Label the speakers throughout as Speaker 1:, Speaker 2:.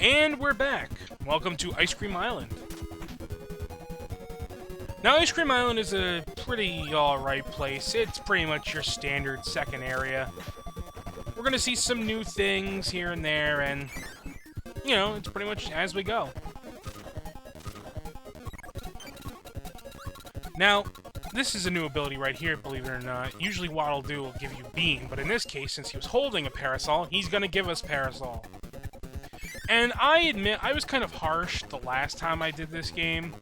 Speaker 1: And we're back. Welcome to Ice Cream Island. Now, Ice Cream Island is a pretty alright place. It's pretty much your standard second area. We're gonna see some new things here and there, and, you know, it's pretty much as we go. Now, this is a new ability right here, believe it or not. Usually Waddle Doo will give you Beam, but in this case, since he was holding a Parasol, he's gonna give us Parasol. And I admit, I was kind of harsh the last time I did this game,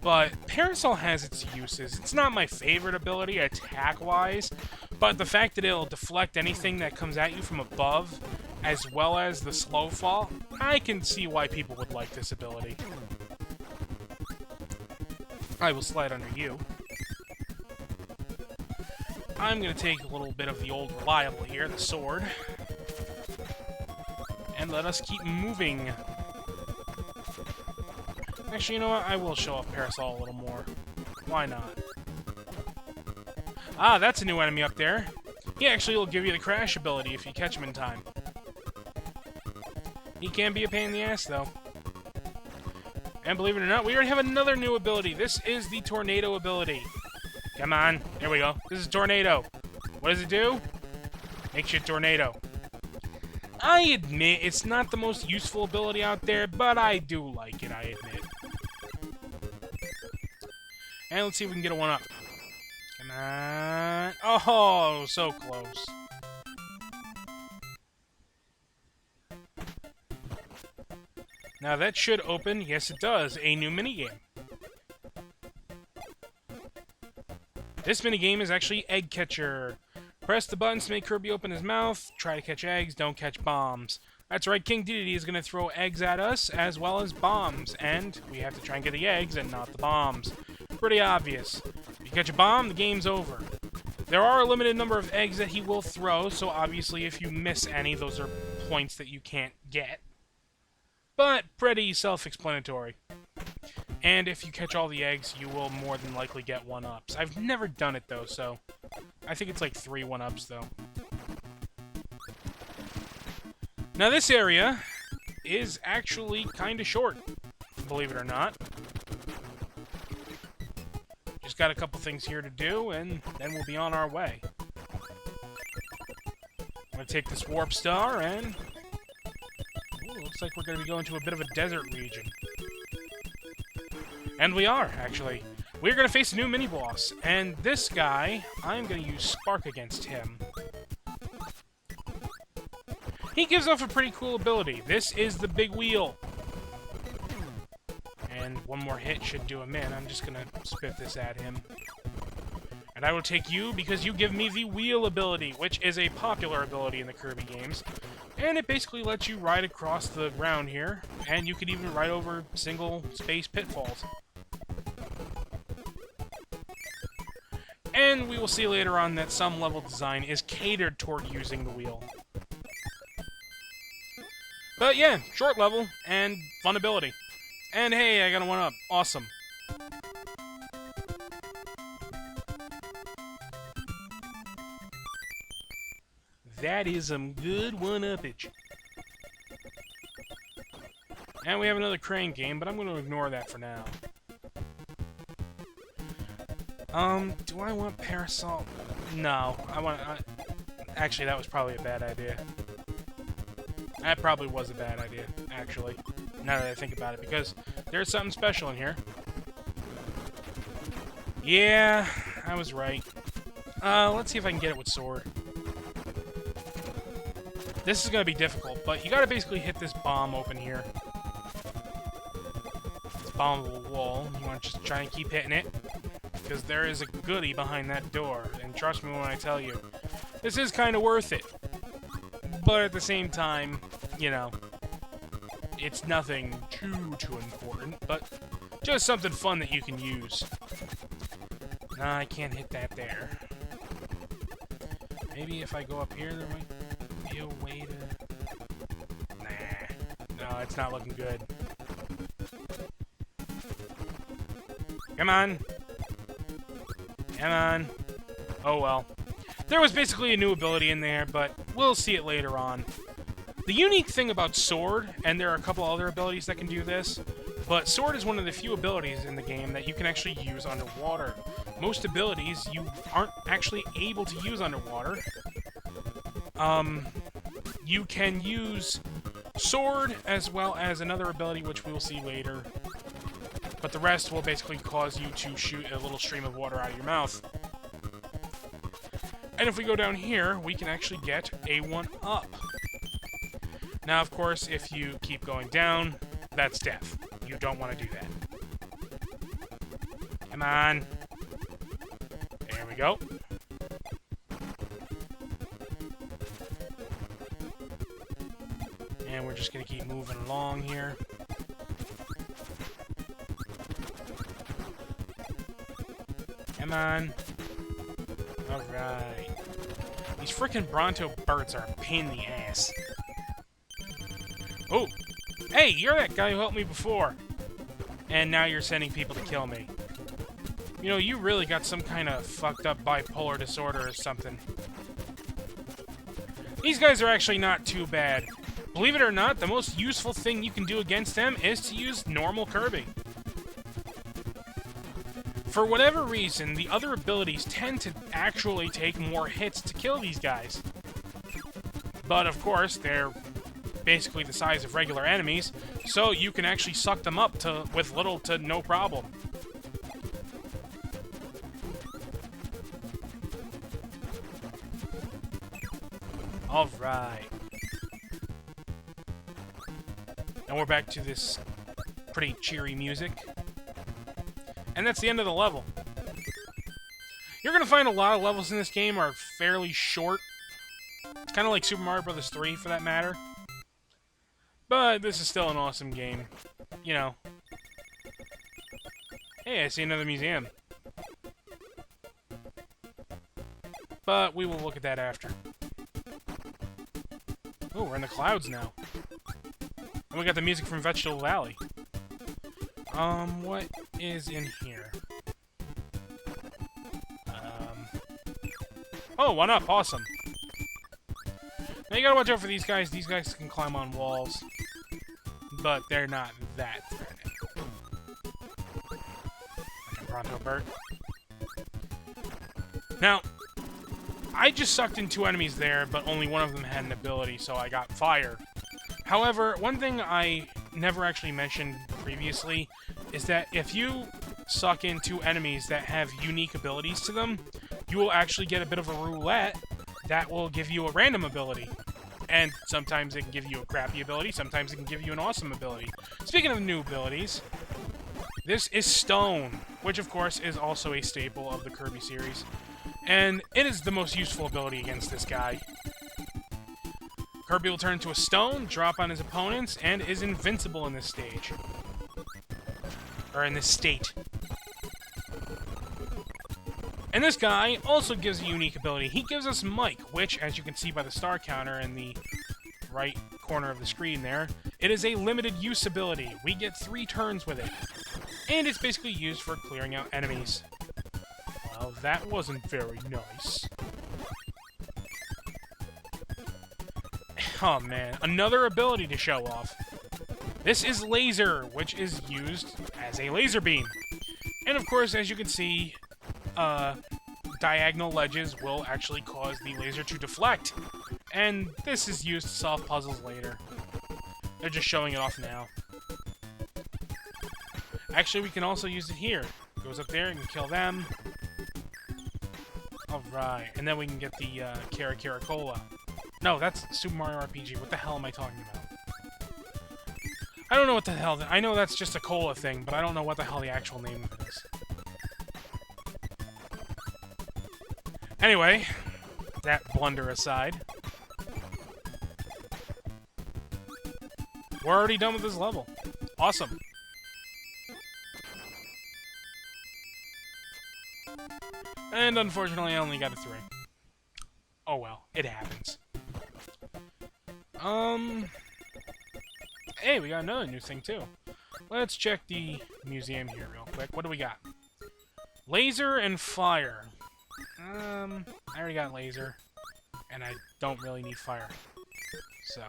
Speaker 1: but Parasol has its uses. It's not my favorite ability attack-wise, but the fact that it'll deflect anything that comes at you from above, as well as the slow fall, I can see why people would like this ability. I will slide under you. I'm going to take a little bit of the old reliable here, the sword, and let us keep moving. Actually, you know what? I will show off Parasol a little more. Why not? Ah, that's a new enemy up there. He actually will give you the crash ability if you catch him in time. He can be a pain in the ass, though. And believe it or not, we already have another new ability. This is the Tornado ability. Come on. There we go. This is Tornado. What does it do? Makes you a tornado. I admit, it's not the most useful ability out there, but I do like it, I admit. And let's see if we can get a 1-up. Come on. Oh, so close. Now that should open, yes it does, a new minigame. This minigame is actually Egg Catcher. Press the buttons to make Kirby open his mouth, try to catch eggs, don't catch bombs. That's right, King Dedede is going to throw eggs at us, as well as bombs, and we have to try and get the eggs and not the bombs. Pretty obvious. If you catch a bomb, the game's over. There are a limited number of eggs that he will throw, so obviously if you miss any, those are points that you can't get. But pretty self-explanatory. And if you catch all the eggs, you will more than likely get 1-ups. I've never done it, though, so I think it's like 3 1-ups, though. Now, this area is actually kind of short, believe it or not. Just got a couple things here to do, and then we'll be on our way. I'm going to take this Warp Star, and looks like we're going to be going to a bit of a desert region. And we are, actually. We're going to face a new mini-boss, and this guy, I'm going to use Spark against him. He gives off a pretty cool ability. This is the Big Wheel. And one more hit should do him in. I'm just going to spit this at him. And I will take you because you give me the Wheel ability, which is a popular ability in the Kirby games. And it basically lets you ride across the ground here, and you can even ride over single space pitfalls. And we will see later on that some level design is catered toward using the wheel. But yeah, short level, and fun ability. And hey, I got a 1-up. Awesome. That is some good 1-uppage. And we have another crane game, but I'm going to ignore that for now. Do I want Parasol? No, I want... actually, that was probably a bad idea. That probably was a bad idea, actually, now that I think about it, because there's something special in here. Yeah, I was right. Let's see if I can get it with Sword. This is going to be difficult, but you got to basically hit this bomb open here. This bombable wall. You want to just try and keep hitting it, because there is a goodie behind that door, and trust me when I tell you, this is kind of worth it. But at the same time, you know, it's nothing too important, but just something fun that you can use. Nah, I can't hit that there. Maybe if I go up here, there might be a way to... Nah. No, it's not looking good. Come on. Come on. Oh well. There was basically a new ability in there, but we'll see it later on. The unique thing about Sword, and there are a couple other abilities that can do this, but Sword is one of the few abilities in the game that you can actually use underwater. Most abilities you aren't actually able to use underwater. You can use Sword as well as another ability which we will see later, but the rest will basically cause you to shoot a little stream of water out of your mouth. And if we go down here, we can actually get a 1-up. Now, of course, if you keep going down, that's death. You don't want to do that. Come on. There we go. And we're just going to keep moving along here. Come on. Alright. These frickin' Bronto birds are a pain in the ass. Oh! Hey, you're that guy who helped me before! And now you're sending people to kill me. You know, you really got some kind of fucked up bipolar disorder or something. These guys are actually not too bad. Believe it or not, the most useful thing you can do against them is to use normal Kirby. For whatever reason, the other abilities tend to actually take more hits to kill these guys. But of course, they're basically the size of regular enemies, so you can actually suck them up with little to no problem. Alright. And we're back to this pretty cheery music. And that's the end of the level. You're going to find a lot of levels in this game are fairly short. It's kind of like Super Mario Bros. 3, for that matter. But this is still an awesome game. You know. Hey, I see another museum. But we will look at that after. Oh, we're in the clouds now. And we got the music from Vegetable Valley. What is in here? Oh, 1-up, awesome. Now you gotta watch out for these guys. These guys can climb on walls. But they're not that threatening. Like a Bronto bird. Now, I just sucked in 2 enemies there, but only one of them had an ability, so I got fire. However, one thing I never actually mentioned previously is that if you suck in 2 enemies that have unique abilities to them, you will actually get a bit of a roulette that will give you a random ability. And sometimes it can give you a crappy ability, sometimes it can give you an awesome ability. Speaking of new abilities, this is Stone, which of course is also a staple of the Kirby series. And it is the most useful ability against this guy. Kirby will turn into a stone, drop on his opponents, and is invincible in this stage. Or in this state. And this guy also gives a unique ability. He gives us Mike, which, as you can see by the star counter in the right corner of the screen there, it is a limited use ability. We get 3 turns with it. And it's basically used for clearing out enemies. Well, that wasn't very nice. Oh man, another ability to show off. This is Laser, which is used as a laser beam. And of course, as you can see, diagonal ledges will actually cause the laser to deflect. And this is used to solve puzzles later. They're just showing it off now. Actually, we can also use it here. Goes up there and can kill them. Alright, and then we can get the Kara Cola. No, that's Super Mario RPG. What the hell am I talking about? I don't know what the hell... I know that's just a cola thing, but I don't know what the hell the actual name of it is. Anyway, that blunder aside, we're already done with this level. Awesome. And unfortunately, I only got a 3. Oh well, it happens. Hey, we got another new thing too. Let's check the museum here real quick. What do we got? Laser and fire. I already got laser, and I don't really need fire. So,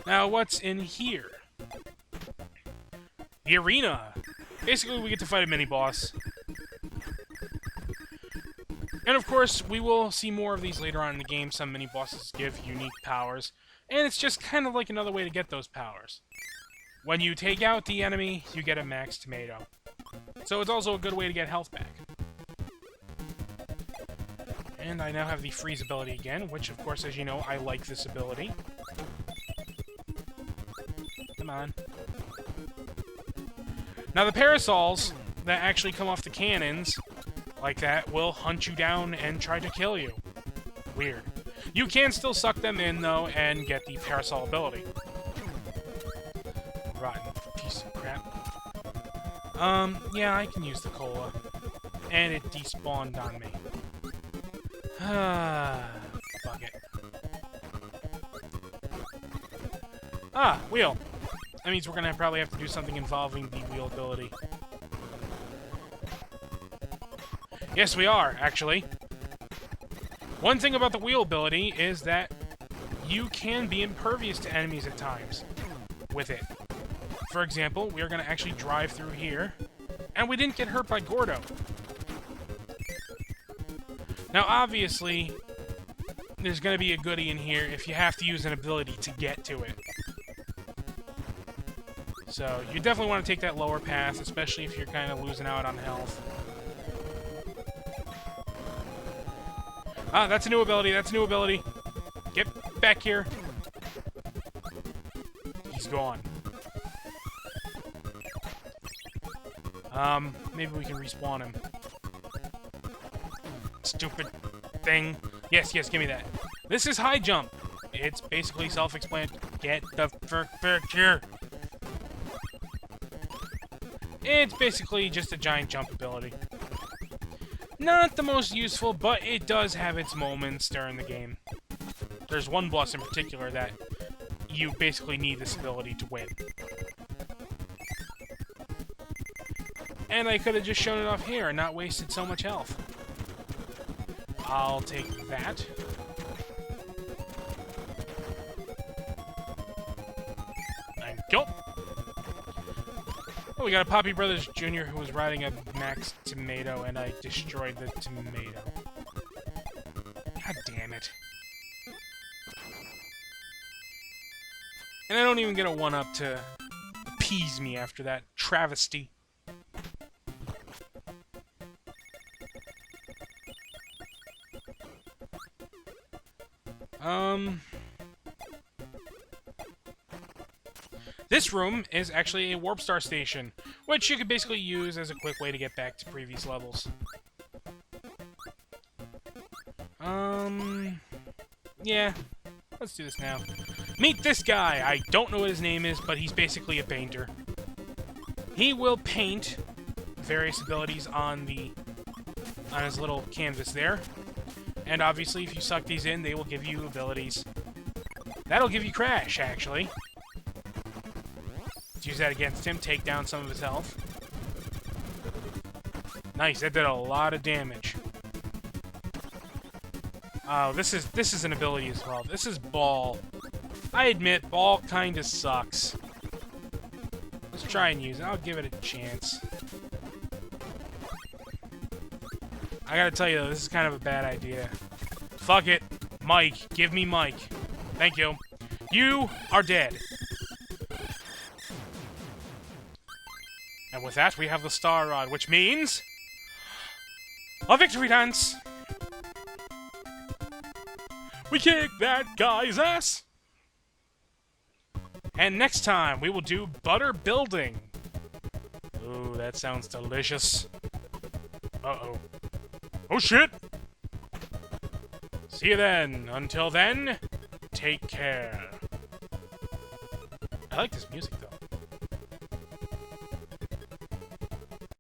Speaker 1: Now, what's in here? The arena. Basically, we get to fight a mini-boss. And of course, we will see more of these later on in the game. Some mini-bosses give unique powers. And it's just kind of like another way to get those powers. When you take out the enemy, you get a max tomato. So it's also a good way to get health back. And I now have the freeze ability again, which of course, as you know, I like this ability. Come on. Now the parasols that actually come off the cannons, like that, will hunt you down and try to kill you. Weird. You can still suck them in, though, and get the parasol ability. Rotten piece of crap. Yeah, I can use the cola. And it despawned on me. Fuck it. Ah, wheel. That means we're gonna probably have to do something involving the wheel ability. Yes, we are, actually. One thing about the wheel ability is that you can be impervious to enemies at times with it. For example, we are going to actually drive through here, and we didn't get hurt by Gordo. Now, obviously, there's going to be a goodie in here if you have to use an ability to get to it. So, you definitely want to take that lower path, especially if you're kind of losing out on health. Ah, that's a new ability, that's a new ability. Get back here. He's gone. Maybe we can respawn him. Stupid thing. Yes, yes, give me that. This is high jump. It's basically self-explanatory. Get the frick back here. It's basically just a giant jump ability. Not the most useful, but it does have its moments during the game. There's one boss in particular that you basically need this ability to win. And I could have just shown it off here and not wasted so much health. I'll take that. Thank you. Oh, we got a Poppy Brothers Jr. who was riding a max tomato, and I destroyed the tomato. God damn it. And I don't even get a 1-up to appease me after that travesty. This room is actually a Warp Star Station, which you could basically use as a quick way to get back to previous levels. Yeah. Let's do this now. Meet this guy! I don't know what his name is, but he's basically a painter. He will paint various abilities on his little canvas there. And obviously, if you suck these in, they will give you abilities. That'll give you Crash, actually. Let's use that against him, take down some of his health. Nice, that did a lot of damage. Oh, this is an ability as well. This is Ball. I admit, Ball kinda sucks. Let's try and use it. I'll give it a chance. I gotta tell you, though, this is kind of a bad idea. Fuck it. Mike. Give me Mike. Thank you. You are dead. And with that, we have the Star Rod, which means... a victory dance! We kick that guy's ass! And next time, we will do butter building. Ooh, that sounds delicious. Uh-oh. Oh, shit! See you then. Until then, take care. I like this music, though.